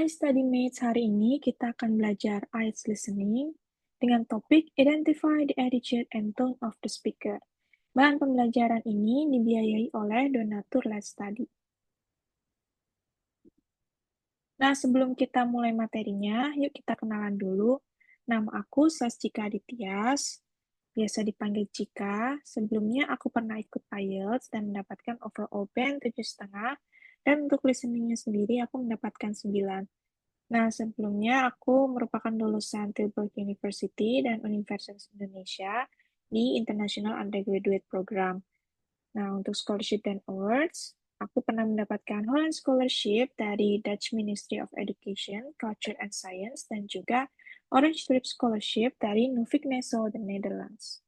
Hai Study Mates, hari ini kita akan belajar IELTS Listening dengan topik Identify the Attitude and Tone of the Speaker. Bahan pembelajaran ini dibiayai oleh donatur Let's Study. Nah, sebelum kita mulai materinya, yuk kita kenalan dulu. Nama aku Sasjika Adityas, biasa dipanggil Cika. Sebelumnya aku pernah ikut IELTS dan mendapatkan overall band 7,5, dan untuk listeningnya sendiri aku mendapatkan 9. Nah, sebelumnya aku merupakan lulusan Tilburg University dan Universitas Indonesia di International Undergraduate Program. Nah, untuk scholarship dan awards, aku pernah mendapatkan Holland Scholarship dari Dutch Ministry of Education, Culture and Science, dan juga Orange Tulip Scholarship dari Nuffic Neso, the Netherlands.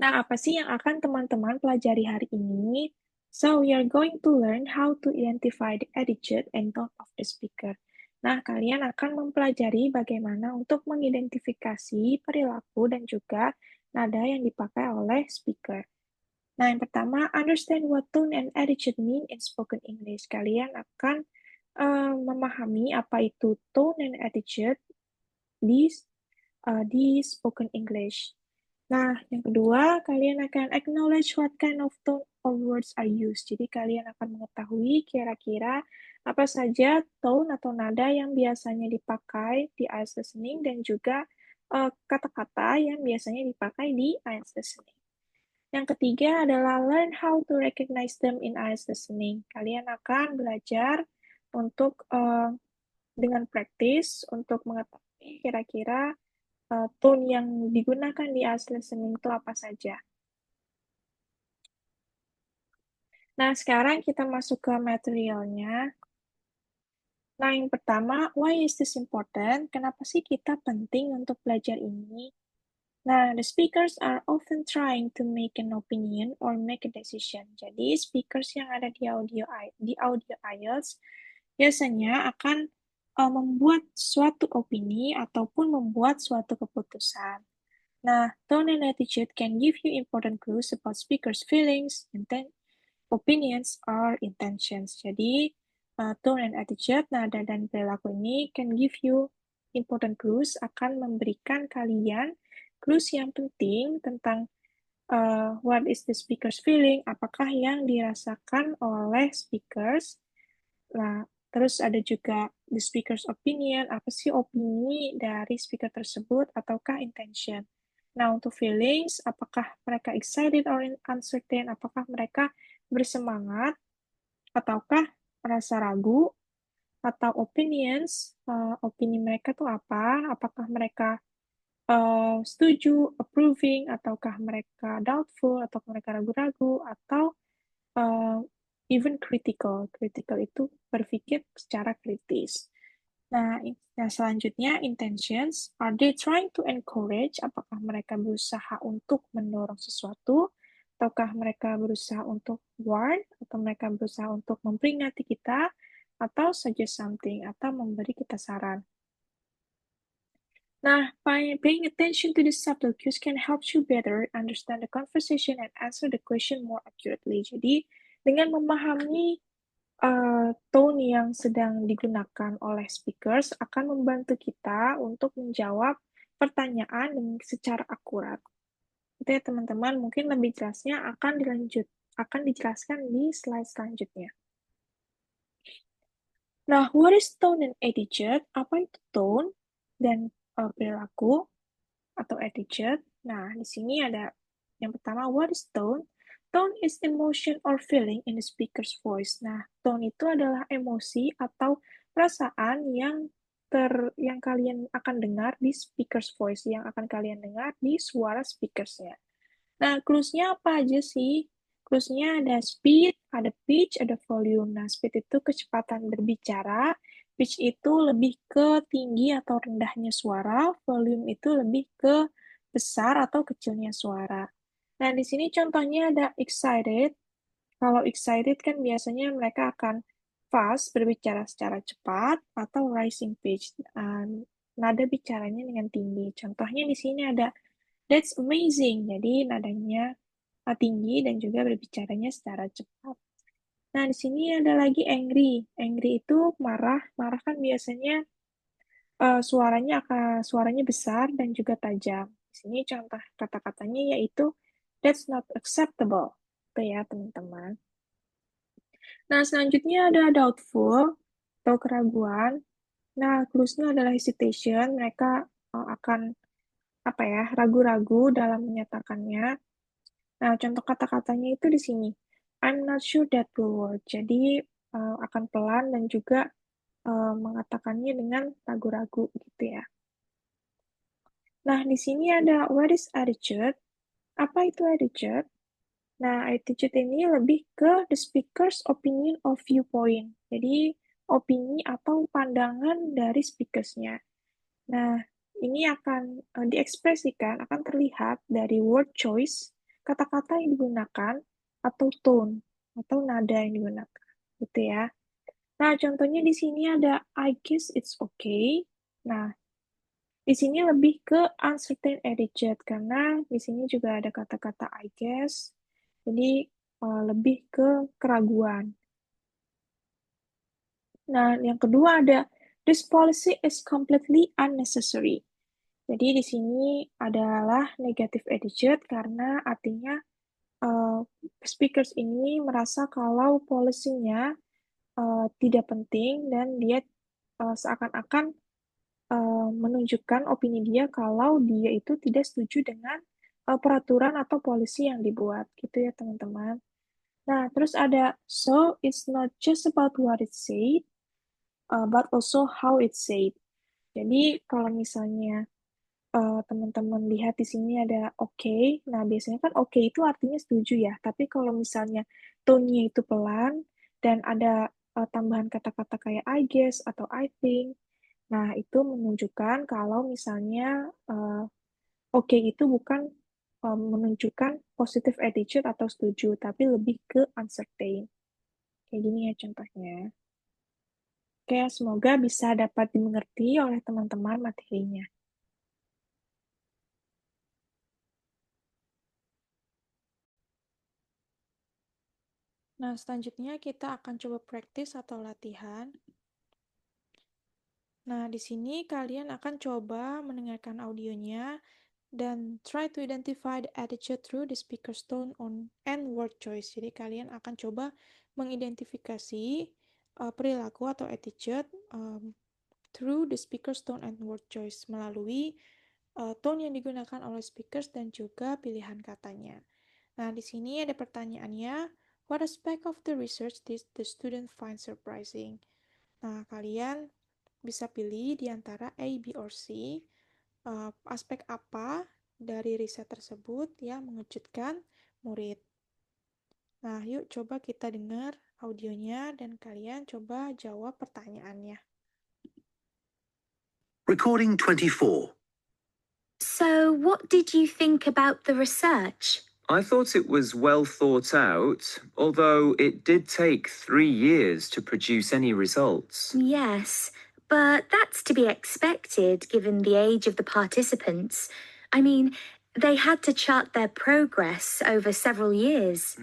Nah, apa sih yang akan teman-teman pelajari hari ini? So, we are going to learn how to identify the attitude and tone of the speaker. Nah, kalian akan mempelajari bagaimana untuk mengidentifikasi perilaku dan juga nada yang dipakai oleh speaker. Nah, yang pertama, understand what tone and attitude mean in spoken English. Kalian akan memahami apa itu tone and attitude di spoken English. Nah, yang kedua, kalian akan acknowledge what kind of tone of words are used. Jadi, kalian akan mengetahui kira-kira apa saja tone atau nada yang biasanya dipakai di IELTS listening dan juga kata-kata yang biasanya dipakai di IELTS listening. Yang ketiga adalah learn how to recognize them in IELTS listening. Kalian akan belajar untuk dengan praktis untuk mengetahui kira-kira tone yang digunakan di IELTS listening itu apa saja. Nah, sekarang kita masuk ke materialnya. Nah, yang pertama, why is this important? Kenapa sih kita penting untuk belajar ini? Nah, the speakers are often trying to make an opinion or make a decision. Jadi, speakers yang ada di audio IELTS biasanya akan membuat suatu opini ataupun membuat suatu keputusan. Nah, tone and attitude can give you important clues about speakers' feelings, opinions, or intentions. Jadi, tone and attitude, nada dan perilaku ini can give you important clues, akan memberikan kalian clues yang penting tentang what is the speaker's feeling, apakah yang dirasakan oleh speakers. Nah, terus ada juga the speaker's opinion, apa sih opini dari speaker tersebut, ataukah intention. Nah, untuk feelings, apakah mereka excited or uncertain, apakah mereka bersemangat, ataukah merasa ragu, atau opinions, opini mereka tuh apa, apakah mereka setuju, approving, ataukah mereka doubtful, atau mereka ragu-ragu, atau uh, even critical. Critical itu berpikir secara kritis. Nah, selanjutnya intentions. Are they trying to encourage? Apakah mereka berusaha untuk mendorong sesuatu? Ataukah mereka berusaha untuk warn? Atau mereka berusaha untuk memperingati kita? Atau suggest something? Atau memberi kita saran? Nah, by paying attention to the subtle cues can help you better understand the conversation and answer the question more accurately. Jadi, dengan memahami tone yang sedang digunakan oleh speakers akan membantu kita untuk menjawab pertanyaan dengan secara akurat. Itu ya teman-teman, mungkin lebih jelasnya akan dijelaskan di slide selanjutnya. Nah, what is tone and attitude? Apa itu tone dan perilaku atau attitude? Nah, di sini ada yang pertama, what is tone? Tone is emotion or feeling in the speaker's voice. Nah, tone itu adalah emosi atau perasaan yang kalian akan dengar di speaker's voice, yang akan kalian dengar di suara speakersnya. Nah, clues-nya apa aja sih? Clues-nya ada speed, ada pitch, ada volume. Nah, speed itu kecepatan berbicara, pitch itu lebih ke tinggi atau rendahnya suara, volume itu lebih ke besar atau kecilnya suara. Nah, di sini contohnya ada excited. Kalau excited kan biasanya mereka akan fast, berbicara secara cepat, atau rising pitch. Nada bicaranya dengan tinggi. Contohnya di sini ada that's amazing. Jadi nadanya tinggi dan juga berbicaranya secara cepat. Nah, di sini ada lagi angry. Angry itu marah. Marah kan biasanya suaranya besar dan juga tajam. Di sini contoh kata-katanya yaitu that's not acceptable. Itu ya, teman-teman. Nah, selanjutnya ada doubtful atau keraguan. Nah, clues-nya adalah hesitation. Mereka akan apa ya, ragu-ragu dalam menyatakannya. Nah, contoh kata-katanya itu di sini. I'm not sure that will work. Jadi, akan pelan dan juga mengatakannya dengan ragu-ragu gitu ya. Nah, di sini ada what is attitude? Apa itu attitude? Nah, attitude ini lebih ke the speaker's opinion or viewpoint. Jadi, opini atau pandangan dari speakersnya. Nah, ini akan diekspresikan, akan terlihat dari word choice, kata-kata yang digunakan, atau tone, atau nada yang digunakan. Gitu ya. Nah, contohnya di sini ada I guess it's okay. Nah, di sini lebih ke uncertain attitude, karena di sini juga ada kata-kata I guess. Jadi, lebih ke keraguan. Nah, yang kedua ada this policy is completely unnecessary. Jadi di sini adalah negative attitude karena artinya uh, speakers ini merasa kalau polisinya tidak penting dan dia seakan-akan menunjukkan opini dia kalau dia itu tidak setuju dengan peraturan atau polisi yang dibuat gitu ya teman-teman. Nah, terus ada so it's not just about what it said, but also how it said. Jadi kalau misalnya teman-teman lihat di sini ada oke. Nah, biasanya kan oke itu artinya setuju ya. Tapi kalau misalnya tone-nya itu pelan dan ada tambahan kata-kata kayak I guess atau I think, nah itu menunjukkan kalau misalnya oke itu bukan menunjukkan positive attitude atau setuju, tapi lebih ke uncertain. Kayak gini ya contohnya. Oke, semoga bisa dapat dimengerti oleh teman-teman materinya. Nah, selanjutnya kita akan coba praktis atau latihan. Nah, di sini kalian akan coba mendengarkan audionya dan try to identify the attitude through the speaker's tone on and word choice. Jadi kalian akan coba mengidentifikasi perilaku atau attitude through the speaker's tone and word choice melalui tone yang digunakan oleh speakers dan juga pilihan katanya. Nah, di sini ada pertanyaannya, what aspect of the research did the student find surprising? Nah, kalian bisa pilih di antara A, B, or C. Aspek apa dari riset tersebut yang mengejutkan murid? Nah, yuk coba kita dengar audionya dan kalian coba jawab pertanyaannya. Recording 24. So, what did you think about the research? I thought it was well thought out, although it did take 3 years to produce any results. Yes, but that's to be expected given the age of the participants. I mean, they had to chart their progress over several years.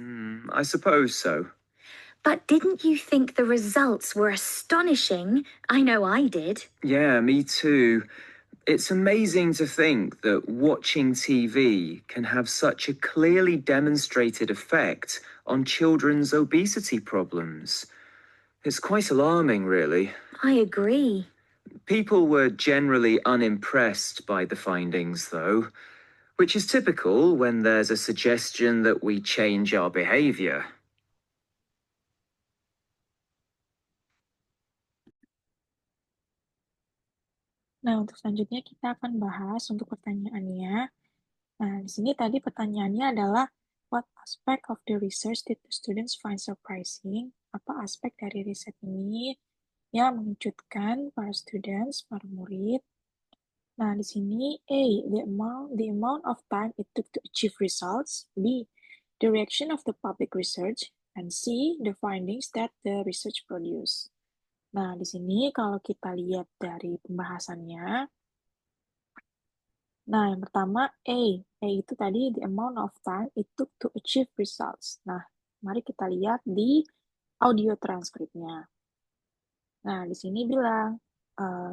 I suppose so. But didn't you think the results were astonishing? I know I did. Yeah, me too. It's amazing to think that watching TV can have such a clearly demonstrated effect on children's obesity problems. It's quite alarming, really. I agree. People were generally unimpressed by the findings, though, which is typical when there's a suggestion that we change our behavior. Nah, untuk selanjutnya kita akan bahas untuk pertanyaannya. Nah, di sini tadi pertanyaannya adalah what aspect of the research did the students find surprising? Apa aspek dari riset ini yang mengejutkan para students, para murid? Nah, di sini A, the amount of time it took to achieve results. B, the reaction of the public research. And C, the findings that the research produced. Nah, di sini kalau kita lihat dari pembahasannya, nah, yang pertama A. A itu tadi the amount of time it took to achieve results. Nah, mari kita lihat di audio transkripnya. Nah, di sini bilang,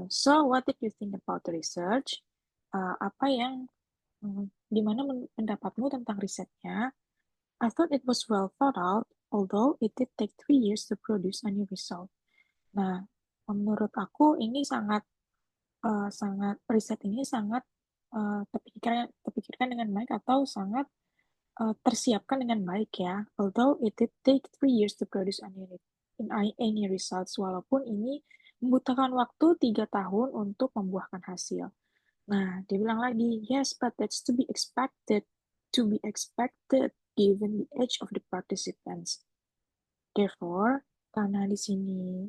so what did you think about the research? Apa yang, gimana pendapatmu tentang risetnya? I thought it was well thought out, although it did take 3 years to produce a new result. Nah, menurut aku ini sangat riset ini sangat terpikirkan dengan baik atau sangat tersiapkan dengan baik ya. Although it did take 3 years to produce any results, walaupun ini membutuhkan waktu 3 tahun untuk membuahkan hasil. Nah, dia bilang lagi, yes, but that's to be expected given the age of the participants. Therefore, karena di sini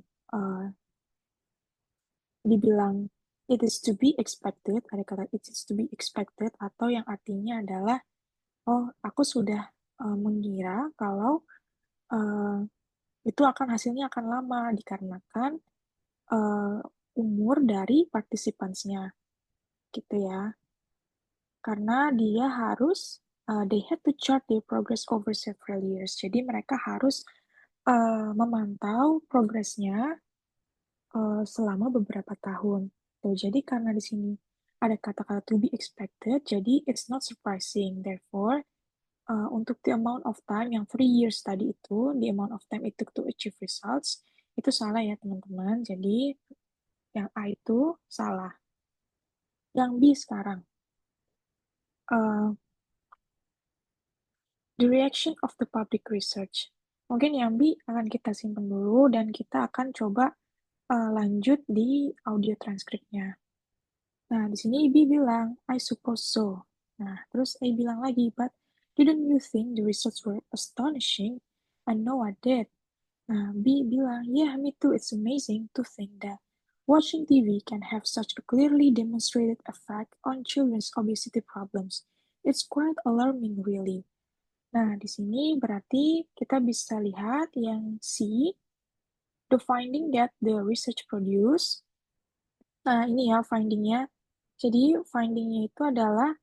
dibilang it is to be expected, ada kata it is to be expected, atau yang artinya adalah, oh, aku sudah mengira kalau itu hasilnya akan lama, dikarenakan umur dari partisipansnya, gitu ya. Karena dia harus, they had to chart their progress over several years. Jadi mereka harus memantau progresnya selama beberapa tahun. Tuh, jadi karena di sini ada kata-kata to be expected, jadi it's not surprising. Therefore, untuk the amount of time yang 3 years tadi itu, the amount of time it took to achieve results, itu salah ya teman-teman. Jadi yang A itu salah. Yang B sekarang. The reaction of the public research. Mungkin yang B akan kita simpan dulu dan kita akan coba lanjut di audio transkripnya. Nah, di sini B bilang, I suppose so. Nah, terus A bilang lagi, but didn't you think the results were astonishing? I know I did. Nah, B bilang, yeah, me too. It's amazing to think that watching TV can have such a clearly demonstrated effect on children's obesity problems. It's quite alarming, really. Nah, di sini berarti kita bisa lihat yang C, the finding that the research produced. Nah, ini ya findingnya. Jadi, findingnya itu adalah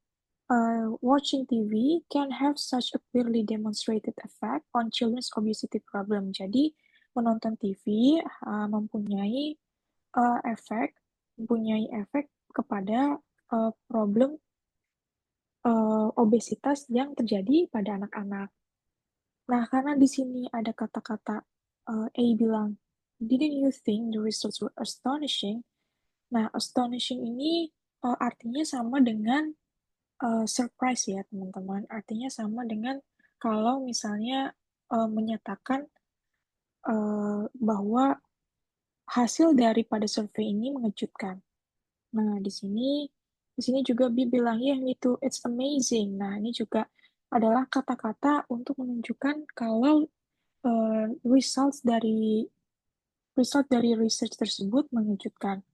watching TV can have such a clearly demonstrated effect on children's obesity problem. Jadi, menonton TV mempunyai efek kepada problem obesitas yang terjadi pada anak-anak. Nah, karena di sini ada kata-kata A bilang, didn't you think the results were astonishing? Nah, astonishing ini artinya sama dengan surprise ya, teman-teman. Artinya sama dengan kalau misalnya menyatakan bahwa hasil daripada survei ini mengejutkan. Nah, di sini juga B bilang, yeah, me too, it's amazing. Nah, ini juga adalah kata-kata untuk menunjukkan kalau result dari research tersebut mengejutkan.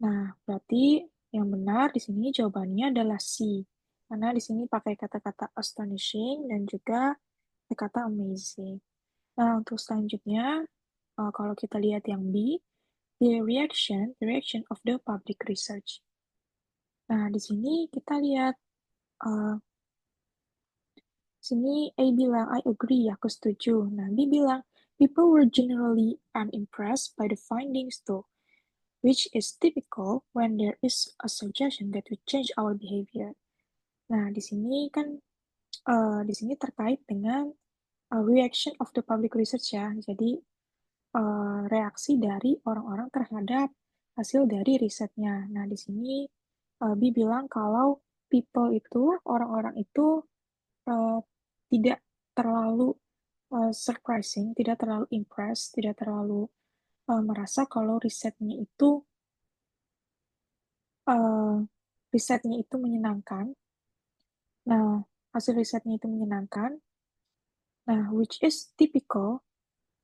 Nah, berarti yang benar di sini jawabannya adalah C. Karena di sini pakai kata-kata astonishing dan juga kata amazing. Nah, untuk selanjutnya, kalau kita lihat yang B, the reaction of the public research. Nah, di sini kita lihat, sini A bilang, I agree, aku setuju. Nah, B bilang, people were generally unimpressed by the findings too, which is typical when there is a suggestion that we change our behavior. Nah, di sini kan, di sini terkait dengan reaction of the public research ya. Jadi, reaksi dari orang-orang terhadap hasil dari risetnya. Nah, di sini Bi bilang kalau people itu, orang-orang itu tidak terlalu surprising, tidak terlalu impressed, tidak terlalu merasa kalau risetnya itu menyenangkan. Nah, hasil risetnya itu menyenangkan. Nah, which is typical.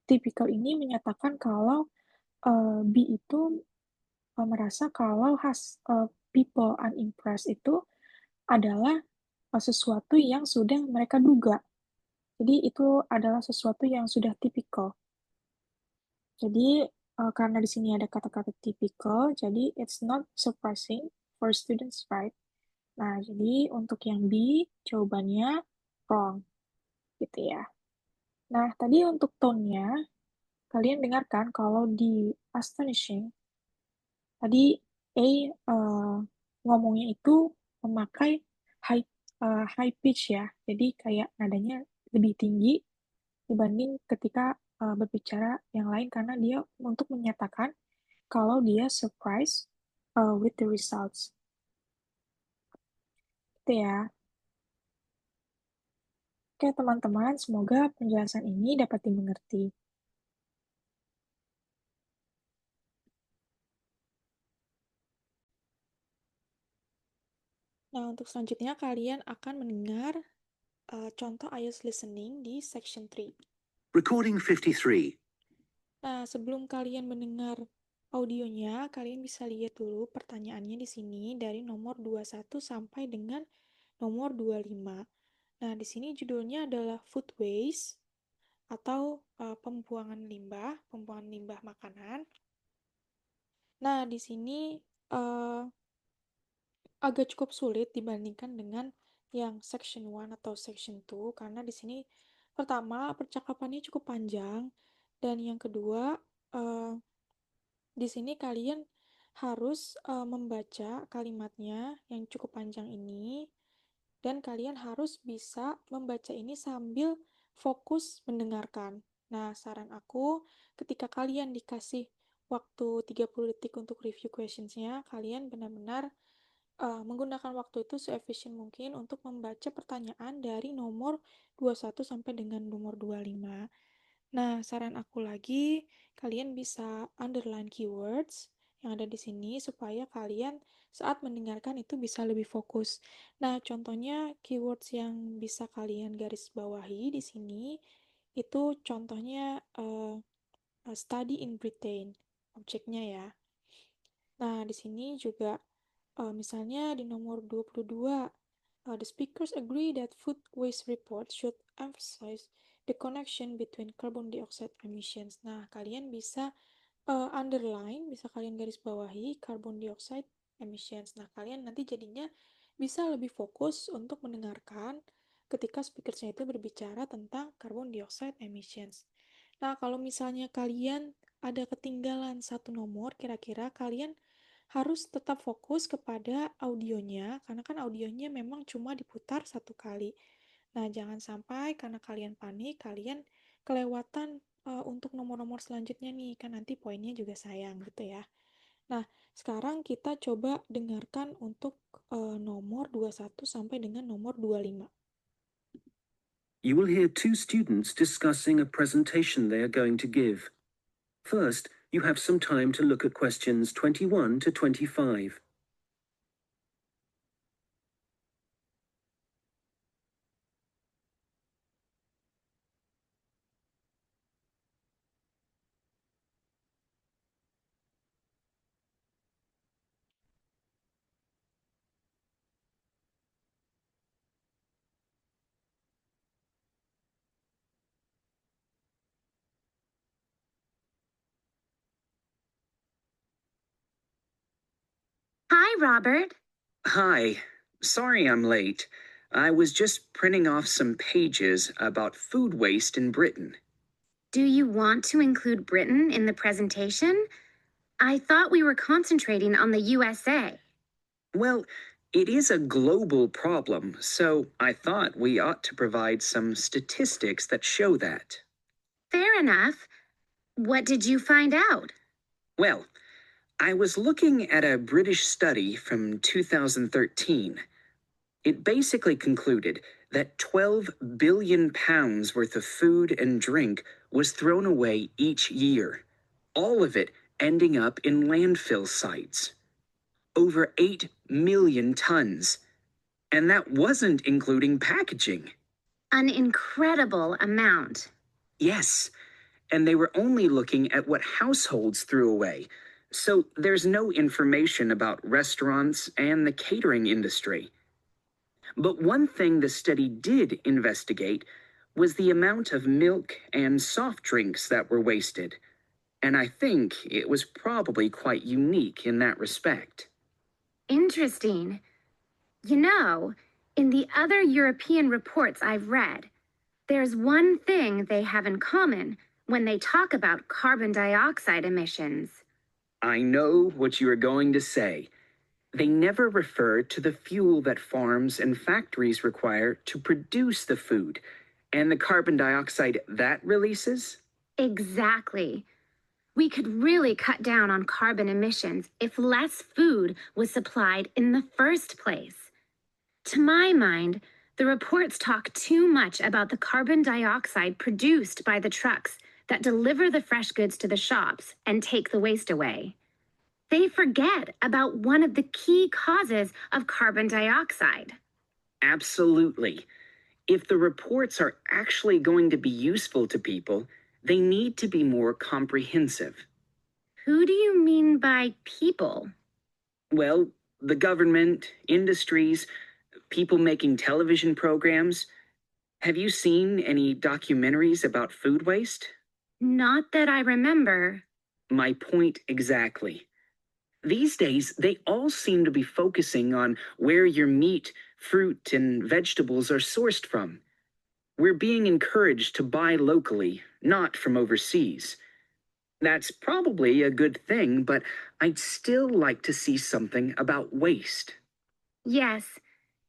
Typical ini menyatakan kalau B itu merasa kalau people unimpressed itu adalah sesuatu yang sudah mereka duga. Jadi itu adalah sesuatu yang sudah tipikal. Jadi karena di sini ada kata-kata typical, jadi it's not surprising for students, right? Nah, jadi untuk yang B, jawabannya wrong, gitu ya. Nah, tadi untuk tone-nya, kalian dengarkan kalau di astonishing, tadi A ngomongnya itu memakai high pitch ya, jadi kayak nadanya lebih tinggi dibanding ketika berbicara yang lain karena dia untuk menyatakan kalau dia surprise with the results. Itu ya. Oke, teman-teman, semoga penjelasan ini dapat dimengerti. Nah, untuk selanjutnya kalian akan mendengar contoh IELTS listening di section 3. Recording 53. Nah, sebelum kalian mendengar audionya, kalian bisa lihat dulu pertanyaannya di sini dari nomor 21 sampai dengan nomor 25. Nah, di sini judulnya adalah food waste atau pembuangan limbah makanan. Nah, di sini agak cukup sulit dibandingkan dengan yang section 1 atau section 2 karena di sini pertama percakapannya cukup panjang dan yang kedua di sini kalian harus membaca kalimatnya yang cukup panjang ini dan kalian harus bisa membaca ini sambil fokus mendengarkan. Nah, saran aku ketika kalian dikasih waktu 30 detik untuk review questions-nya, kalian benar-benar menggunakan waktu itu se-efficient mungkin untuk membaca pertanyaan dari nomor 21 sampai dengan nomor 25. Nah, saran aku lagi, kalian bisa underline keywords yang ada di sini supaya kalian saat mendengarkan itu bisa lebih fokus. Nah, contohnya keywords yang bisa kalian garis bawahi di sini itu contohnya study in Britain, objeknya ya. Nah, di sini juga misalnya di nomor 22, the speakers agree that food waste report should emphasize the connection between carbon dioxide emissions. Nah, kalian bisa underline, bisa kalian garis bawahi carbon dioxide emissions. Nah, kalian nanti jadinya bisa lebih fokus untuk mendengarkan ketika speakersnya itu berbicara tentang carbon dioxide emissions. Nah, kalau misalnya kalian ada ketinggalan satu nomor, kira-kira kalian harus tetap fokus kepada audionya, karena kan audionya memang cuma diputar satu kali. Nah, jangan sampai karena kalian panik, kalian kelewatan untuk nomor-nomor selanjutnya nih, kan nanti poinnya juga sayang gitu ya. Nah, sekarang kita coba dengarkan untuk nomor 21 sampai dengan nomor 25. You will hear two students discussing a presentation they are going to give. First, you have some time to look at questions 21 to 25. Hi, Robert. Hi. Sorry I'm late. I was just printing off some pages about food waste in Britain. Do you want to include Britain in the presentation? I thought we were concentrating on the USA. Well, it is a global problem, so I thought we ought to provide some statistics that show that. Fair enough. What did you find out? Well, I was looking at a British study from 2013. It basically concluded that 12 billion pounds worth of food and drink was thrown away each year, all of it ending up in landfill sites. Over 8 million tons. And that wasn't including packaging. An incredible amount. Yes, and they were only looking at what households threw away. So there's no information about restaurants and the catering industry. But one thing the study did investigate was the amount of milk and soft drinks that were wasted. And I think it was probably quite unique in that respect. Interesting. You know, in the other European reports I've read, There's one thing they have in common when they talk about carbon dioxide emissions. I know what you are going to say. They never refer to the fuel that farms and factories require to produce the food and the carbon dioxide that releases. Exactly. We could really cut down on carbon emissions if less food was supplied in the first place. To my mind, the reports talk too much about the carbon dioxide produced by the trucks that deliver the fresh goods to the shops and take the waste away. They forget about one of the key causes of carbon dioxide. Absolutely. If the reports are actually going to be useful to people, they need to be more comprehensive. Who do you mean by people? Well, the government, industries, people making television programs. Have you seen any documentaries about food waste? Not that I remember. My point exactly. These days, they all seem to be focusing on where your meat, fruit, and vegetables are sourced from. We're being encouraged to buy locally, not from overseas. That's probably a good thing, but I'd still like to see something about waste. Yes,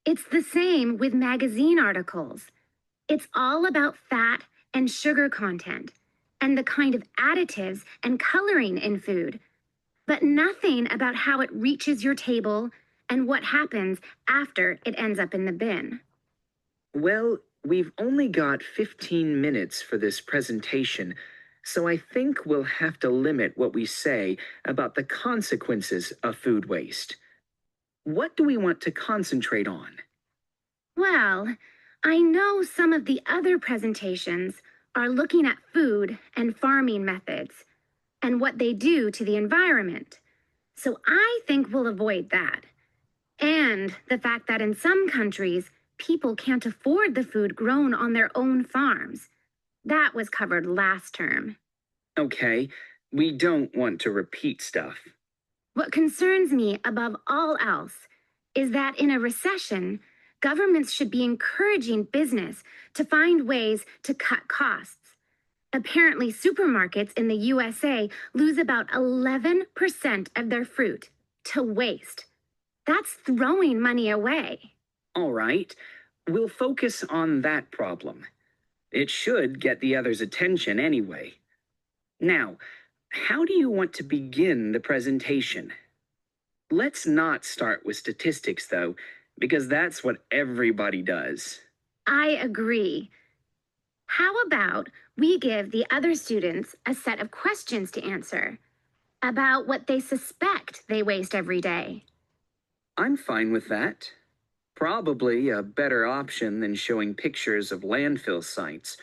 it's the same with magazine articles. It's all about fat and sugar content and the kind of additives and coloring in food, but nothing about how it reaches your table and what happens after it ends up in the bin. Well, we've only got 15 minutes for this presentation, so I think we'll have to limit what we say about the consequences of food waste. What do we want to concentrate on? Well, I know some of the other presentations are looking at food and farming methods and what they do to the environment. So I think we'll avoid that. And the fact that in some countries, people can't afford the food grown on their own farms. That was covered last term. Okay, we don't want to repeat stuff. What concerns me above all else is that in a recession, governments should be encouraging business to find ways to cut costs. Apparently, supermarkets in the USA lose about 11% of their fruit to waste. That's throwing money away. All right, we'll focus on that problem. It should get the others' attention anyway. Now, how do you want to begin the presentation? Let's not start with statistics, though, because that's what everybody does. I agree. How about we give the other students a set of questions to answer about what they suspect they waste every day? I'm fine with that. Probably a better option than showing pictures of landfill sites.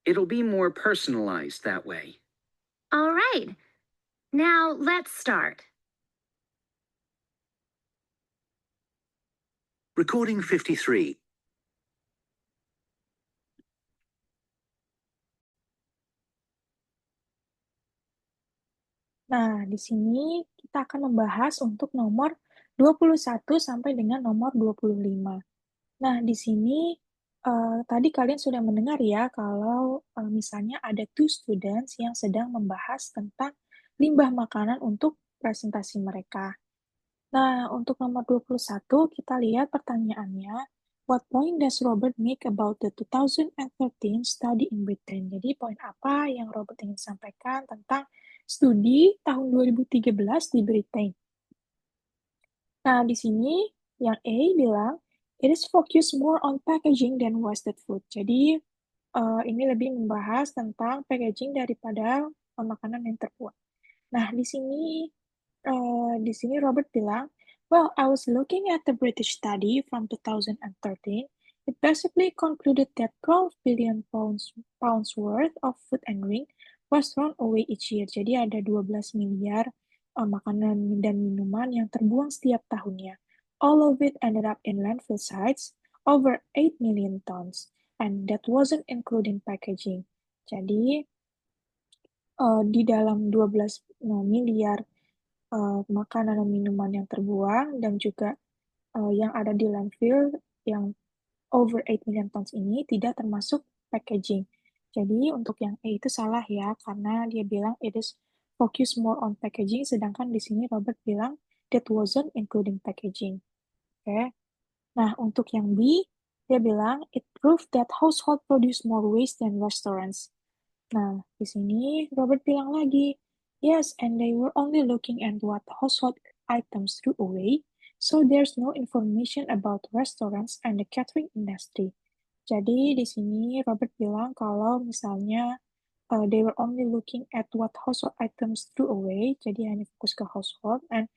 It'll be more personalized that way. All right. Now let's start. Recording 53. Nah, di sini kita akan membahas untuk nomor 21 sampai dengan nomor 25. Nah, di sini tadi kalian sudah mendengar ya kalau misalnya ada two students yang sedang membahas tentang limbah makanan untuk presentasi mereka. Nah, untuk nomor 21 kita lihat pertanyaannya. What point does Robert make about the 2013 study in Britain? Jadi poin apa yang Robert ingin sampaikan tentang studi tahun 2013 di Britain? Nah, di sini yang A bilang, it is focused more on packaging than wasted food. Jadi, ini lebih membahas tentang packaging daripada makanan yang terbuang. Nah, di sini Robert bilang, well, I was looking at the British study from 2013. It basically concluded that 12 billion pounds worth of food and drink was thrown away each year. Jadi ada 12 miliar makanan dan minuman yang terbuang setiap tahunnya. All of it ended up in landfill sites, over 8 million tons. And that wasn't including packaging. Jadi, di dalam 12 miliar makanan dan minuman yang terbuang dan juga yang ada di landfill yang over 8 million tons ini tidak termasuk packaging. Jadi untuk yang A itu salah ya, karena dia bilang it is focus more on packaging, sedangkan di sini Robert bilang that wasn't including packaging. Oke. Nah, untuk yang B, dia bilang it proved that household produce more waste than restaurants. Nah, di sini Robert bilang lagi, yes, and they were only looking at what household items threw away, so there's no information about restaurants and the catering industry. Jadi di sini Robert bilang kalau misalnya they were only looking at what household items threw away, jadi hanya fokus ke household, and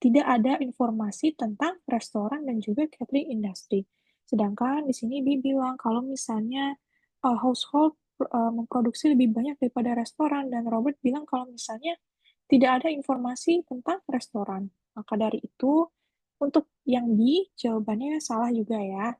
tidak ada informasi tentang restoran dan juga catering industry. Sedangkan di sini dia bilang kalau misalnya household memproduksi lebih banyak daripada restoran, dan Robert bilang kalau misalnya tidak ada informasi tentang restoran. Maka dari itu, untuk yang B, jawabannya salah juga ya.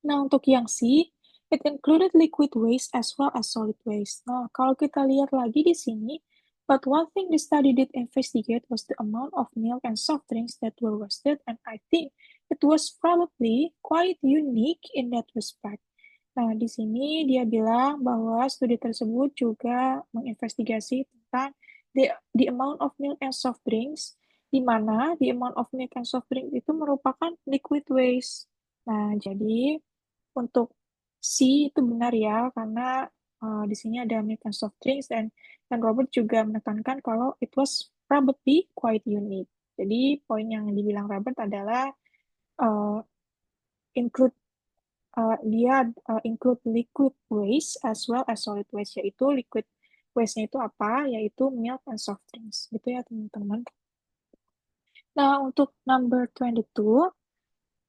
Nah, untuk yang C, it included liquid waste as well as solid waste. Nah, kalau kita lihat lagi di sini, but one thing the study did investigate was the amount of milk and soft drinks that were wasted, and I think it was probably quite unique in that respect. Nah, di sini dia bilang bahwa studi tersebut juga menginvestigasi tentang the amount of milk and soft drinks, di mana the amount of milk and soft drinks itu merupakan liquid waste. Nah, jadi untuk C itu benar ya, karena di sini ada milk and soft drinks, dan Robert juga menekankan kalau it was probably quite unique. Jadi poin yang dibilang Robert adalah uh, include dia include liquid waste as well as solid waste, yaitu liquid waste-nya itu apa? Yaitu milk and soft drinks. Gitu ya teman-teman. Nah, untuk number 22,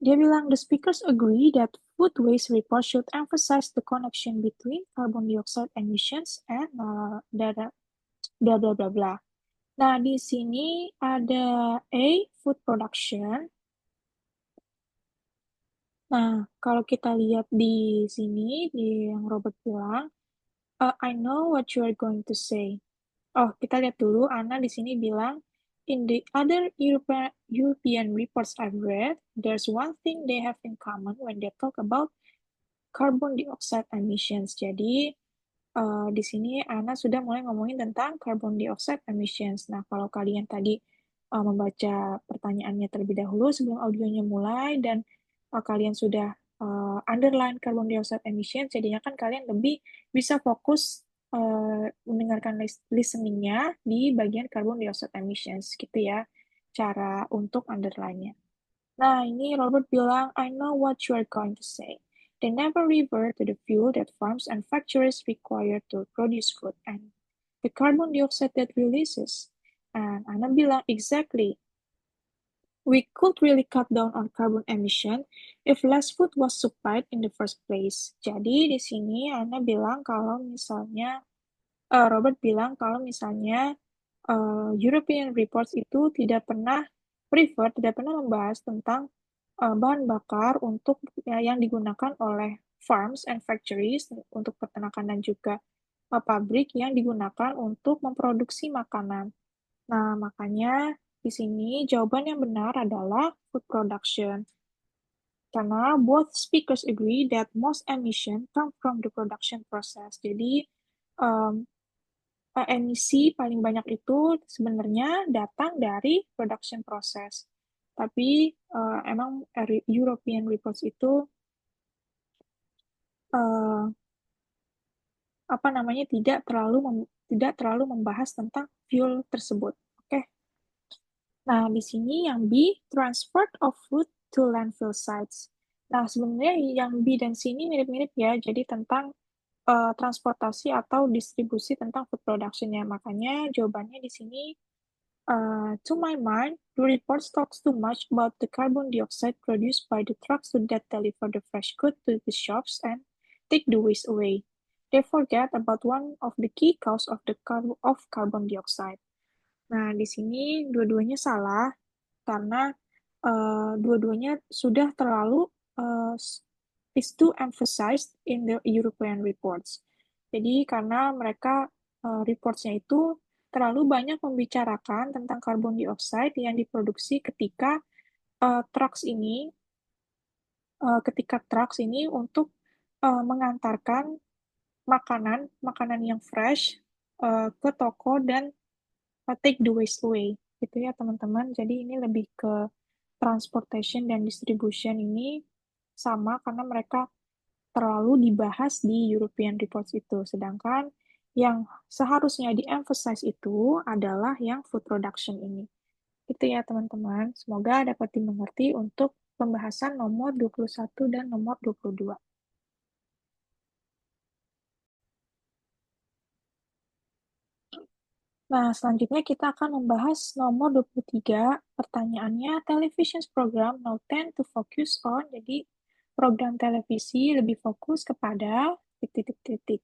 dia bilang, the speakers agree that food waste report should emphasize the connection between carbon dioxide emissions and blah, blah, blah, blah, blah. Nah, di sini ada A, food production. Nah, kalau kita lihat di sini, di yang Robert bilang, I know what you are going to say. Oh, kita lihat dulu, Anna di sini bilang, in the other European reports I've read, there's one thing they have in common when they talk about carbon dioxide emissions. Jadi, di sini Ana sudah mulai ngomongin tentang carbon dioxide emissions. Nah, kalau kalian tadi membaca pertanyaannya terlebih dahulu sebelum audionya mulai, dan kalian sudah underline carbon dioxide emissions, jadinya kan kalian lebih bisa fokus mendengarkan listeningnya di bagian carbon dioxide emissions, gitu ya, cara untuk underline-nya. Nah, ini Robert bilang, I know what you are going to say. They never revert to the fuel that farms and factories require to produce food and the carbon dioxide that releases. And Anna bilang, exactly. We could really cut down on carbon emission if less food was supplied in the first place. Jadi di sini Anna bilang kalau misalnya, Robert bilang kalau misalnya European reports itu tidak pernah membahas tentang bahan bakar untuk yang digunakan oleh farms and factories untuk peternakan dan juga pabrik yang digunakan untuk memproduksi makanan. Nah, makanya di sini jawaban yang benar adalah food production. Karena both speakers agree that most emission come from the production process. Jadi, um, emisi paling banyak itu sebenarnya datang dari production process. Tapi emang European reports itu apa namanya tidak terlalu membahas tentang fuel tersebut. Oke. Nah, di sini yang B, transport of food to landfill sites. Nah, sebenarnya yang B dan C ini mirip-mirip ya, jadi tentang transportasi atau distribusi tentang food production-nya. Makanya jawabannya di sini, to my mind, the report talks too much about the carbon dioxide produced by the trucks that deliver the fresh good to the shops and take the waste away. They forget about one of the key cause of carbon dioxide. Nah, di sini dua-duanya salah karena dua-duanya sudah terlalu is too emphasized in the European reports. Jadi karena mereka reportsnya itu terlalu banyak membicarakan tentang carbon dioxide yang diproduksi ketika trucks ini untuk mengantarkan makanan yang fresh ke toko dan take the waste away. Gitu ya teman-teman. Jadi ini lebih ke transportation dan distribution ini sama karena mereka terlalu dibahas di European Reports itu. Sedangkan yang seharusnya di-emphasize itu adalah yang food production ini. Itu ya teman-teman. Semoga dapat dimengerti untuk pembahasan nomor 21 dan nomor 22. Nah, selanjutnya kita akan membahas nomor 23. Pertanyaannya, television program now tend to focus on, jadi program televisi lebih fokus kepada titik-titik.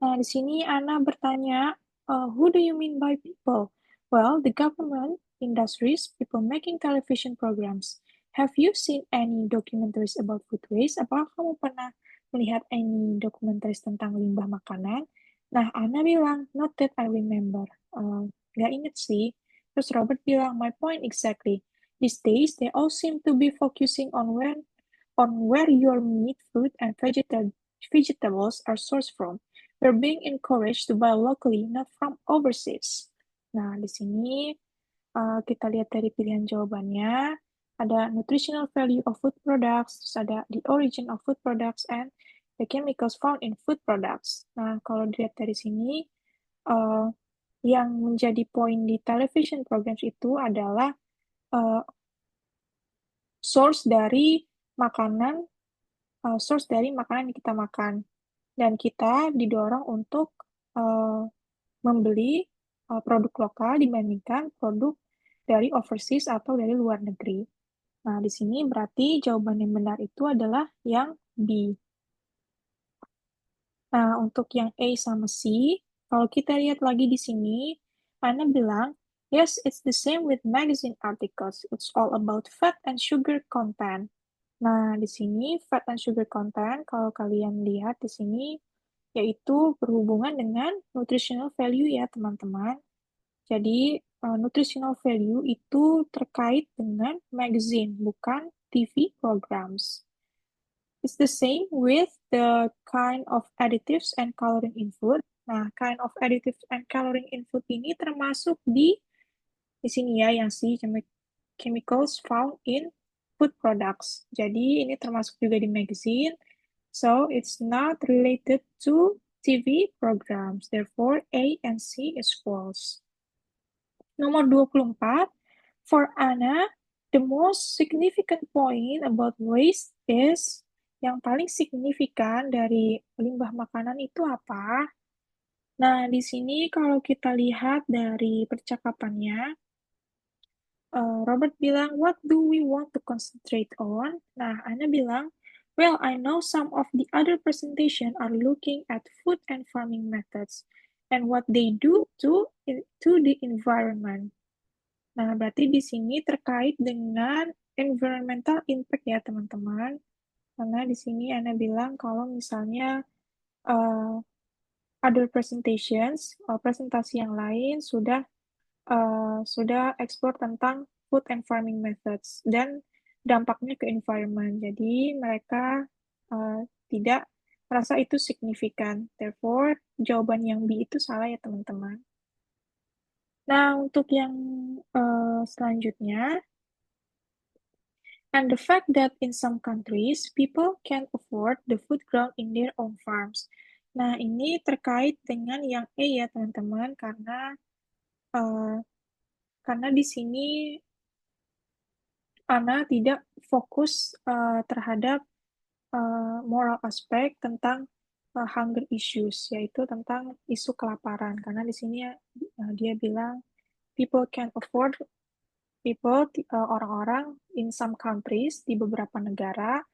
Nah, di sini Ana bertanya, who do you mean by people? Well, the government, industries, people making television programs. Have you seen any documentaries about food waste? Apakah kamu pernah melihat any documentaries tentang limbah makanan? Nah, Ana bilang, not that I remember. Nggak inget sih. Terus Robert bilang, my point exactly. These days, they all seem to be focusing on where your meat, fruit, and vegetables are sourced from. We're being encouraged to buy locally, not from overseas. Nah, di sini kita lihat dari pilihan jawabannya. Ada nutritional value of food products, terus ada the origin of food products, and the chemicals found in food products. Nah, kalau dilihat dari sini, yang menjadi poin di television programs itu adalah source dari makanan yang kita makan. Dan kita didorong untuk membeli produk lokal dibandingkan produk dari overseas atau dari luar negeri. Nah, di sini berarti jawaban yang benar itu adalah yang B. Nah, untuk yang A sama C, kalau kita lihat lagi di sini, Ana bilang, yes, it's the same with magazine articles. It's all about fat and sugar content. Nah, di sini fat and sugar content, kalau kalian lihat di sini, yaitu berhubungan dengan nutritional value ya, teman-teman. Jadi, nutritional value itu terkait dengan magazine, bukan TV programs. It's the same with the kind of additives and coloring in food. Nah, kind of additives and coloring in food ini termasuk di sini ya, yang si chemicals found in food products. Jadi, ini termasuk juga di magazine. So, it's not related to TV programs. Therefore, A and C is false. Nomor 24, for Anna, the most significant point about waste is, yang paling signifikan dari limbah makanan itu apa? Nah, di sini kalau kita lihat dari percakapannya, Robert bilang, what do we want to concentrate on? Nah, Anna bilang, well, I know some of the other presentation are looking at food and farming methods and what they do to the environment. Nah, berarti di sini terkait dengan environmental impact ya, teman-teman. Karena di sini Ana bilang kalau misalnya other presentations, presentasi yang lain sudah explore tentang food and farming methods dan dampaknya ke environment. Jadi mereka tidak merasa itu signifikan. Therefore, jawaban yang B itu salah ya, teman-teman. Nah, untuk yang selanjutnya, and the fact that in some countries, people can afford the food grown in their own farms. Nah, ini terkait dengan yang E ya, teman-teman, karena di sini Ana tidak fokus terhadap moral aspek tentang hunger issues, yaitu tentang isu kelaparan. Karena di sini dia bilang people can afford orang-orang in some countries, di beberapa negara,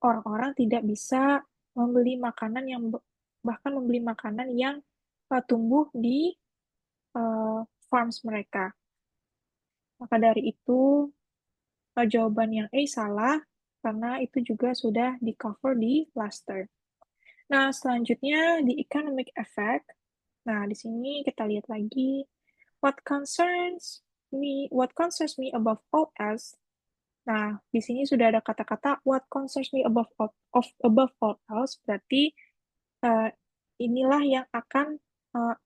orang-orang tidak bisa membeli makanan bahkan membeli makanan yang tumbuh di farms mereka. Maka dari itu, jawaban yang A salah, karena itu juga sudah di-cover di Luster. Nah, selanjutnya di economic effect. Nah, di sini kita lihat lagi. What concerns me above all else Nah, di sini sudah ada kata-kata what concerns me above all else, berarti inilah yang akan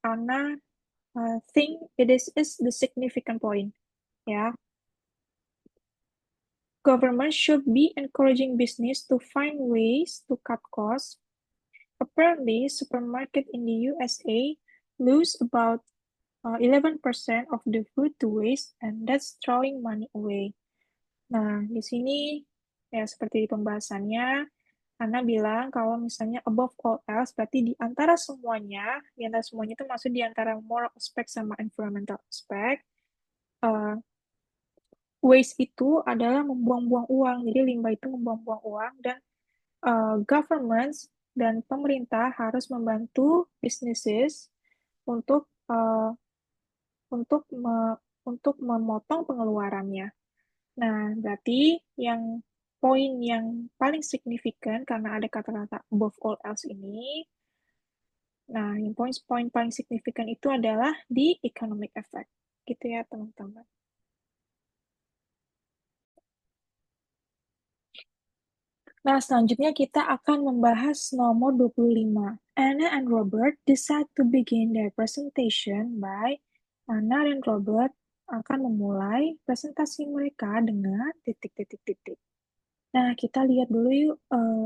Anna think it is the significant point. Ya, government should be encouraging business to find ways to cut costs. Apparently, supermarket in the USA lose about 11% of the food to waste, and that's throwing money away. Nah, di sini ya seperti di pembahasannya, Ana bilang kalau misalnya above all else berarti di antara semuanya itu maksud di antara moral aspect sama environmental aspect. Waste itu adalah membuang-buang uang, jadi limbah itu membuang-buang uang dan governments dan pemerintah harus membantu businesses untuk untuk untuk memotong pengeluarannya. Nah, berarti yang poin yang paling signifikan karena ada kata-kata above all else ini, nah, yang poin paling signifikan itu adalah di economic effect. Gitu ya, teman-teman. Nah, selanjutnya kita akan membahas nomor 25. Anna and Robert decide to begin their presentation by Anna dan Robert akan memulai presentasi mereka dengan titik-titik-titik. Nah, kita lihat dulu yuk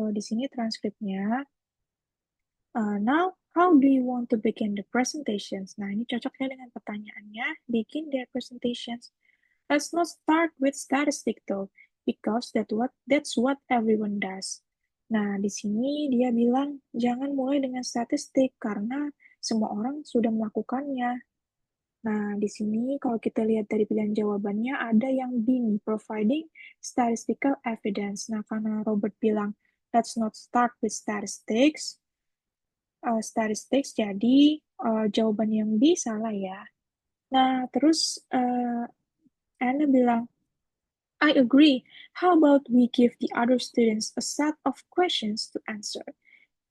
di sini transkripnya. Now, how do you want to begin the presentations? Nah, ini cocoknya dengan pertanyaannya. Begin their presentations. Let's not start with statistic though, because that's what everyone does. Nah, di sini dia bilang jangan mulai dengan statistik karena semua orang sudah melakukannya. Nah, di sini kalau kita lihat dari pilihan jawabannya ada yang B nih, providing statistical evidence. Nah, karena Robert bilang let's not start with statistics, jadi jawaban yang B salah ya. Nah, terus Anna bilang, I agree. How about we give the other students a set of questions to answer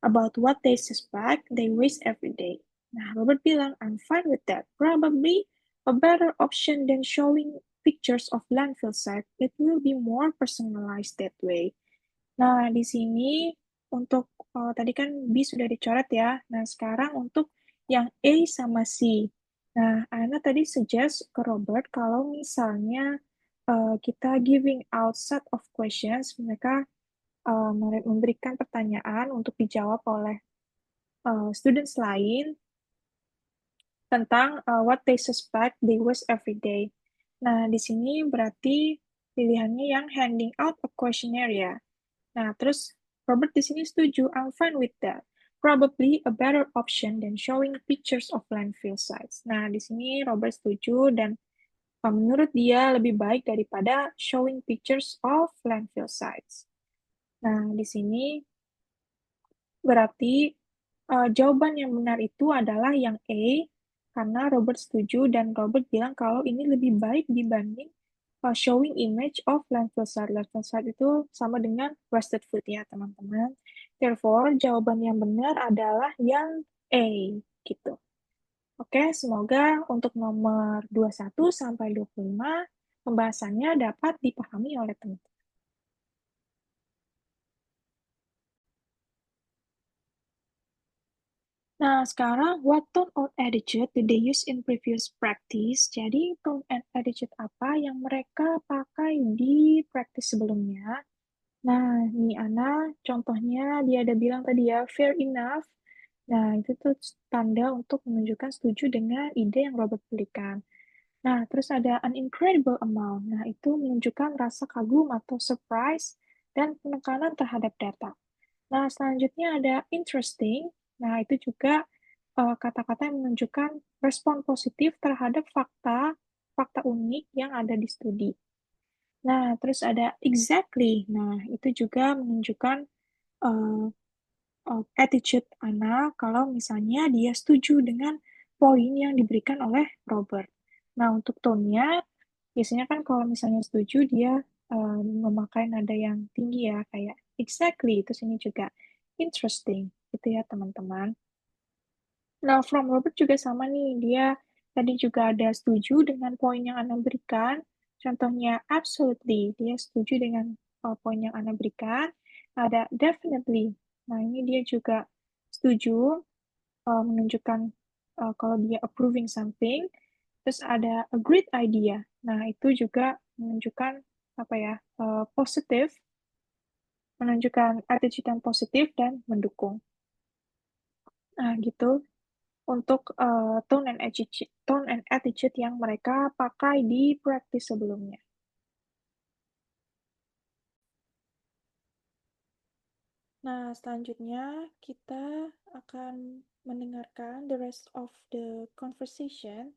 about what they suspect they waste every day. Nah, Robert bilang, I'm fine with that. Probably a better option than showing pictures of landfill site. It will be more personalized that way. Nah, di sini untuk tadi kan B sudah dicoret ya. Nah, sekarang untuk yang A sama C. Nah, Ana tadi suggest ke Robert kalau misalnya kita giving out set of questions, mereka memberikan pertanyaan untuk dijawab oleh students lain tentang what they suspect they waste every day. Nah, di sini berarti pilihannya yang handing out a questionnaire ya. Nah, terus Robert di sini setuju, I'm fine with that. Probably a better option than showing pictures of landfill sites. Nah, di sini Robert setuju dan menurut dia lebih baik daripada showing pictures of landfill sites. Nah, di sini berarti jawaban yang benar itu adalah yang A, karena Robert setuju dan Robert bilang kalau ini lebih baik dibanding showing image of landfill site. Landfill site itu sama dengan wasted food ya, teman-teman. Therefore, jawaban yang benar adalah yang A, gitu. Oke, semoga untuk nomor 21 sampai 25 pembahasannya dapat dipahami oleh teman-teman. Nah, sekarang, what tone or attitude did they use in previous practice? Jadi, tone and attitude apa yang mereka pakai di practice sebelumnya? Nah, ini Ana, contohnya dia ada bilang tadi ya, fair enough. Nah, itu tuh tanda untuk menunjukkan setuju dengan ide yang Robert berikan. Nah, terus ada an incredible amount. Nah, itu menunjukkan rasa kagum atau surprise dan penekanan terhadap data. Nah, selanjutnya ada interesting. Nah, itu juga kata-kata yang menunjukkan respon positif terhadap fakta unik yang ada di studi. Nah, terus ada exactly. Nah, itu juga menunjukkan attitude Ana kalau misalnya dia setuju dengan poin yang diberikan oleh Robert. Nah, untuk tone-nya, biasanya kan kalau misalnya setuju, dia memakai nada yang tinggi ya, kayak exactly. Terus ini juga interesting, gitu ya teman-teman. Nah, from Robert juga sama nih, dia tadi juga ada setuju dengan poin yang Anda berikan, Contohnya absolutely, dia setuju dengan poin yang Anda berikan. Ada definitely. Nah, ini dia juga setuju, menunjukkan kalau dia approving something. Terus ada a great idea. Nah, itu juga menunjukkan apa ya, positif, menunjukkan attitude yang positif dan mendukung. Nah, gitu untuk tone and attitude yang mereka pakai di practice sebelumnya. Nah, selanjutnya kita akan mendengarkan the rest of the conversation.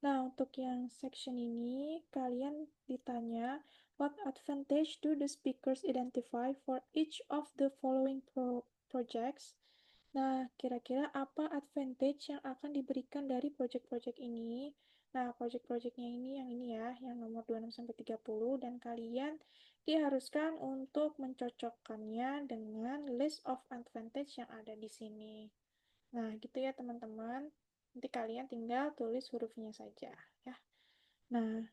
Nah, untuk yang section ini, kalian ditanya, what advantage do the speakers identify for each of the following projects? Nah, kira-kira apa advantage yang akan diberikan dari project-project ini? Nah, project-projectnya ini ya, yang nomor 26-30, dan kalian diharuskan untuk mencocokkannya dengan list of advantage yang ada di sini. Nah, gitu ya teman-teman. Nanti kalian tinggal tulis hurufnya saja ya. Nah,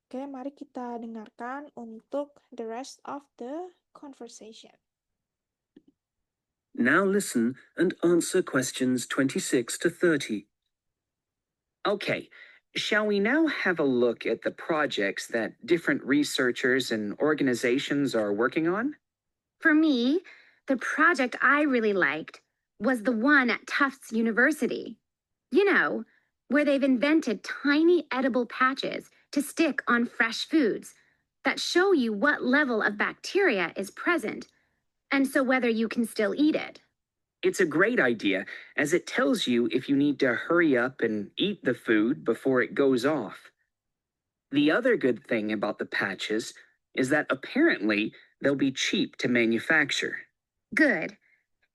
oke, mari kita dengarkan untuk the rest of the conversation. Now listen and answer questions 26 to 30. Okay, shall we now have a look at the projects that different researchers and organizations are working on? For me, the project I really liked was the one at Tufts University. You know, where they've invented tiny edible patches to stick on fresh foods that show you what level of bacteria is present, and so whether you can still eat it. It's a great idea, as it tells you if you need to hurry up and eat the food before it goes off. The other good thing about the patches is that apparently they'll be cheap to manufacture. Good.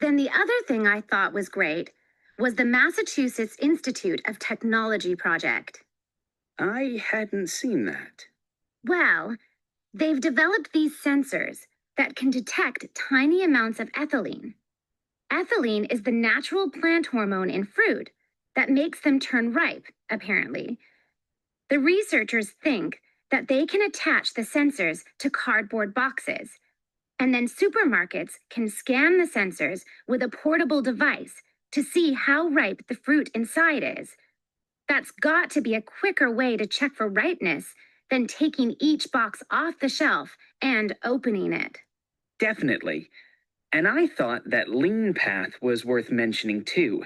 Then the other thing I thought was great was the Massachusetts Institute of Technology project. I hadn't seen that. Well, they've developed these sensors that can detect tiny amounts of ethylene. Ethylene is the natural plant hormone in fruit that makes them turn ripe, apparently. The researchers think that they can attach the sensors to cardboard boxes, and then supermarkets can scan the sensors with a portable device to see how ripe the fruit inside is. That's got to be a quicker way to check for ripeness than taking each box off the shelf and opening it. Definitely. And I thought that Lean Path was worth mentioning too.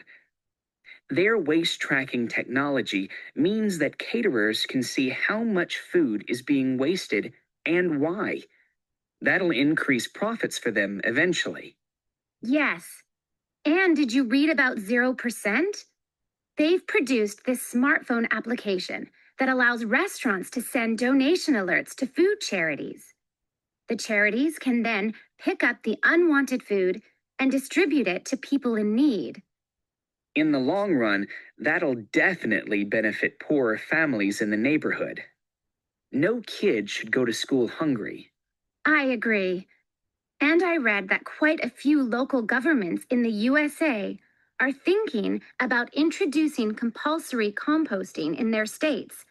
Their waste tracking technology means that caterers can see how much food is being wasted and why. That'll increase profits for them eventually. Yes. And did you read about 0%? They've produced this smartphone application that allows restaurants to send donation alerts to food charities. The charities can then pick up the unwanted food and distribute it to people in need. In the long run, that'll definitely benefit poorer families in the neighborhood. No kid should go to school hungry. I agree. And I read that quite a few local governments in the USA are thinking about introducing compulsory composting in their states.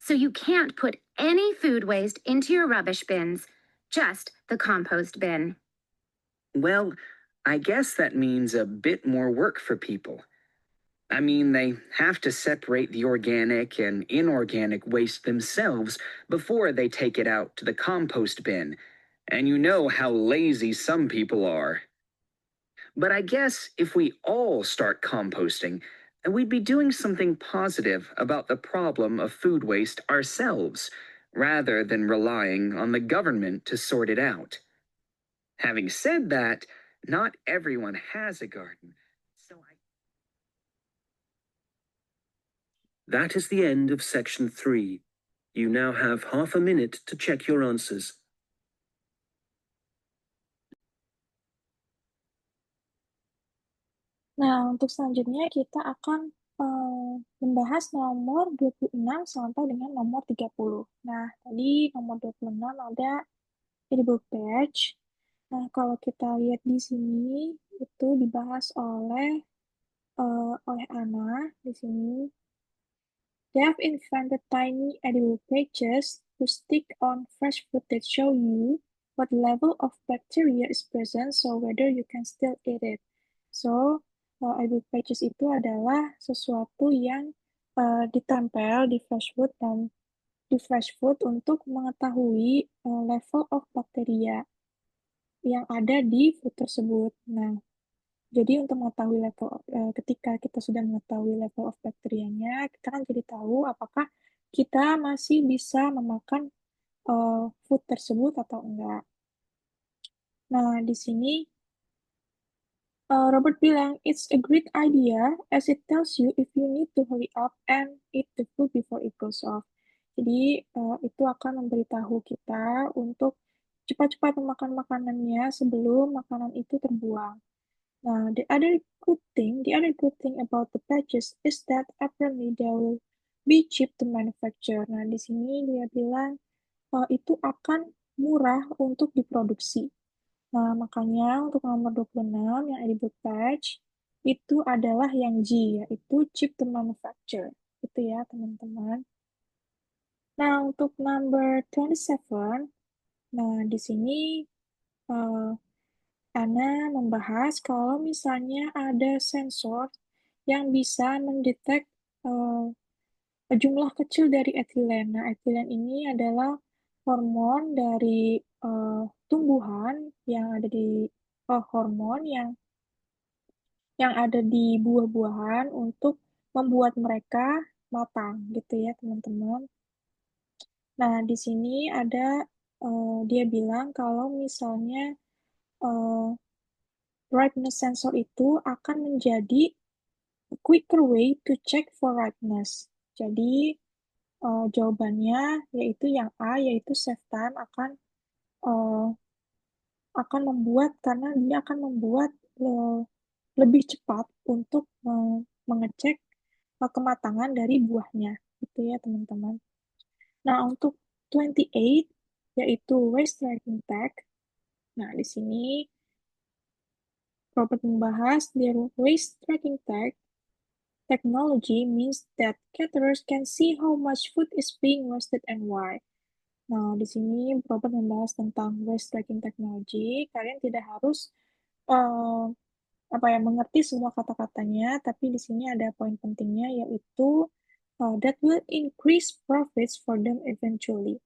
So you can't put any food waste into your rubbish bins, just the compost bin. Well, I guess that means a bit more work for people. I mean, they have to separate the organic and inorganic waste themselves before they take it out to the compost bin, and you know how lazy some people are. But I guess if we all start composting, we'd be doing something positive about the problem of food waste ourselves, rather than relying on the government to sort it out. Having said that, not everyone has a garden, so That is the end of section 3. You now have half a minute to check your answers. Nah, untuk selanjutnya kita akan membahas nomor 26 sampai dengan nomor 30. Nah, tadi nomor 26 ada edible patch. Nah, kalau kita lihat di sini, itu dibahas oleh Anna di sini. They have invented tiny edible patches stick on fresh food that show you what level of bacteria is present, so whether you can still eat it. So, edible patches itu adalah sesuatu yang ditempel di fresh food untuk mengetahui level of bacteria yang ada di food tersebut. Nah, jadi untuk mengetahui ketika kita sudah mengetahui level of bakterianya, kita kan jadi tahu apakah kita masih bisa memakan food tersebut atau enggak. Nah, di sini Robert bilang, it's a great idea as it tells you if you need to hurry up and eat the food before it goes off. Jadi, itu akan memberitahu kita untuk cepat-cepat memakan makanannya sebelum makanan itu terbuang. Nah, the other good thing about the patches is that apparently they will be cheap to manufacture. Nah, di sini dia bilang itu akan murah untuk diproduksi. Nah, makanya untuk nomor 26 yang edible patch itu adalah yang G, yaitu cheap to manufacture. Itu ya, teman-teman. Nah, untuk number 27, nah di sini Ana membahas kalau misalnya ada sensor yang bisa mendetek jumlah kecil dari etilen. Nah, etilen ini adalah hormon dari tumbuhan yang ada di hormon yang ada di buah-buahan untuk membuat mereka matang, gitu ya, teman-teman. Nah, di sini ada dia bilang kalau misalnya ripeness sensor itu akan menjadi a quicker way to check for ripeness. Jadi, jawabannya yaitu yang A, yaitu save time akan membuat, karena dia akan membuat lebih cepat untuk mengecek kematangan dari buahnya, gitu ya teman-teman. Nah, untuk 28, yaitu waste tracking tag. Nah, di sini Robert membahas their waste tracking tag technology means that caterers can see how much food is being wasted and why. Nah, di sini Robert membahas tentang waste tracking technology. Kalian tidak harus mengerti semua kata-katanya, tapi di sini ada poin pentingnya yaitu that will increase profits for them eventually.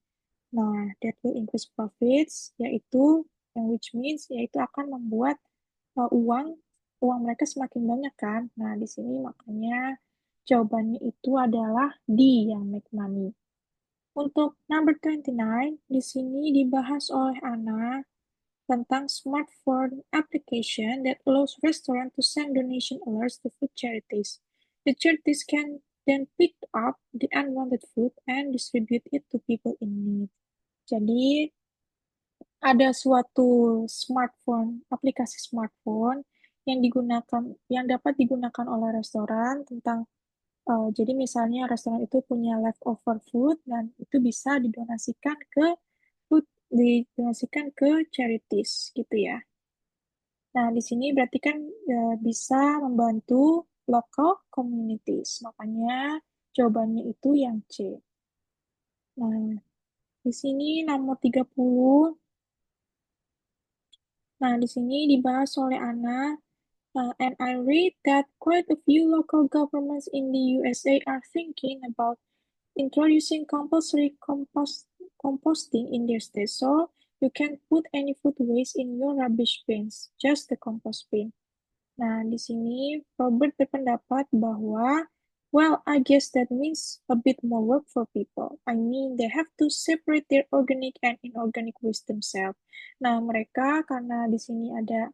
Nah, that will increase profits yaitu which means yaitu akan membuat uang mereka semakin banyak kan. Nah, di sini makanya jawabannya itu adalah D yang make money. Untuk number 29, di sini dibahas oleh Ana tentang smartphone application that allows restaurant to send donation alerts to food charities. The charities can then pick up the unwanted food and distribute it to people in need. Jadi, ada suatu aplikasi smartphone yang dapat digunakan oleh restoran tentang jadi misalnya restoran itu punya leftover food dan itu bisa didonasikan ke charities gitu ya. Nah, di sini berarti kan bisa membantu local communities. Makanya jawabannya itu yang C. Nah, di sini nomor 30. Nah, di sini dibahas oleh Ana. And I read that quite a few local governments in the USA are thinking about introducing compulsory composting in their state. So you can put any food waste in your rubbish bins, just the compost bin. Nah, di sini Robert berpendapat bahwa, well, I guess that means a bit more work for people. I mean, they have to separate their organic and inorganic waste themselves. Nah, mereka karena di sini ada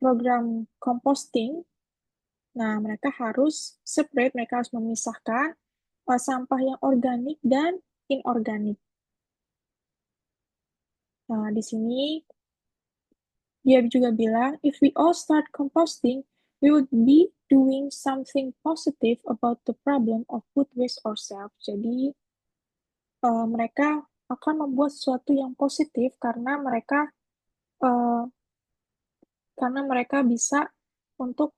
program composting, nah mereka harus separate, mereka harus memisahkan sampah yang organik dan inorganik. Nah, di sini dia juga bilang, if we all start composting, we would be doing something positive about the problem of food waste ourselves. Jadi, mereka akan membuat sesuatu yang positif karena mereka bisa untuk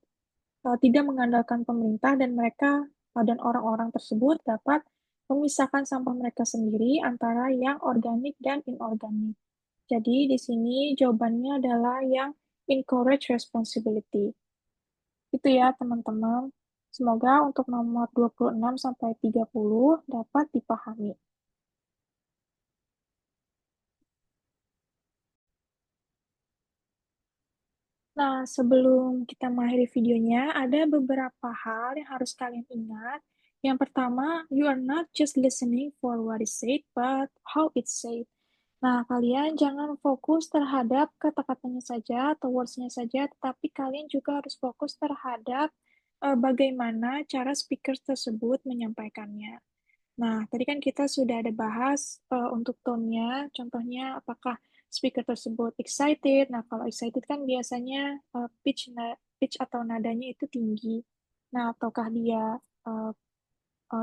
tidak mengandalkan pemerintah dan mereka dan orang-orang tersebut dapat memisahkan sampah mereka sendiri antara yang organik dan inorganik. Jadi di sini jawabannya adalah yang encourage responsibility. Itu ya teman-teman. Semoga untuk nomor 26 sampai 30 dapat dipahami. Nah, sebelum kita mengakhiri videonya, ada beberapa hal yang harus kalian ingat. Yang pertama, you are not just listening for what is said, but how it's said. Nah, kalian jangan fokus terhadap kata-katanya saja atau words-nya saja, tetapi kalian juga harus fokus terhadap bagaimana cara speaker tersebut menyampaikannya. Nah, tadi kan kita sudah ada bahas untuk tone-nya, contohnya apakah speaker tersebut excited. Nah, kalau excited kan biasanya pitch atau nadanya itu tinggi. Nah, ataukah dia uh,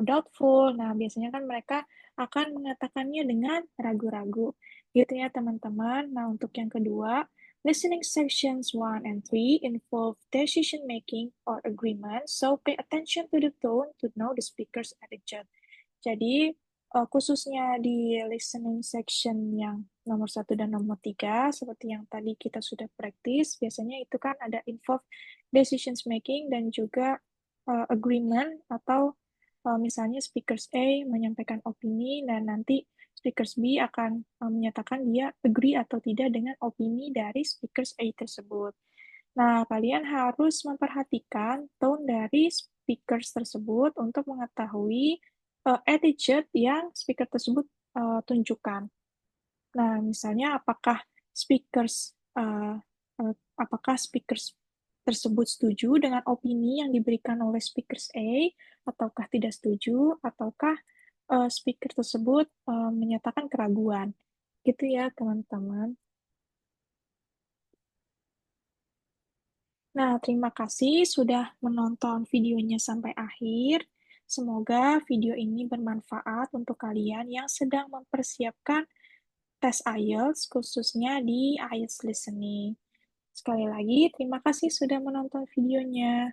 doubtful. Nah, biasanya kan mereka akan mengatakannya dengan ragu-ragu. Gitu ya, teman-teman. Nah, untuk yang kedua, listening sections 1 and 3 involve decision making or agreement, so pay attention to the tone to know the speaker's attitude. Jadi, khususnya di listening section yang nomor 1 dan nomor 3, seperti yang tadi kita sudah praktis, biasanya itu kan ada involve decisions making dan juga agreement atau misalnya speakers A menyampaikan opini dan nanti speakers B akan menyatakan dia agree atau tidak dengan opini dari speakers A tersebut. Nah, kalian harus memperhatikan tone dari speakers tersebut untuk mengetahui attitude yang speaker tersebut tunjukkan. Nah, misalnya apakah speakers tersebut setuju dengan opini yang diberikan oleh speakers A, ataukah tidak setuju, ataukah speaker tersebut menyatakan keraguan. Gitu ya, teman-teman. Nah, terima kasih sudah menonton videonya sampai akhir. Semoga video ini bermanfaat untuk kalian yang sedang mempersiapkan tes IELTS, khususnya di IELTS Listening. Sekali lagi, terima kasih sudah menonton videonya.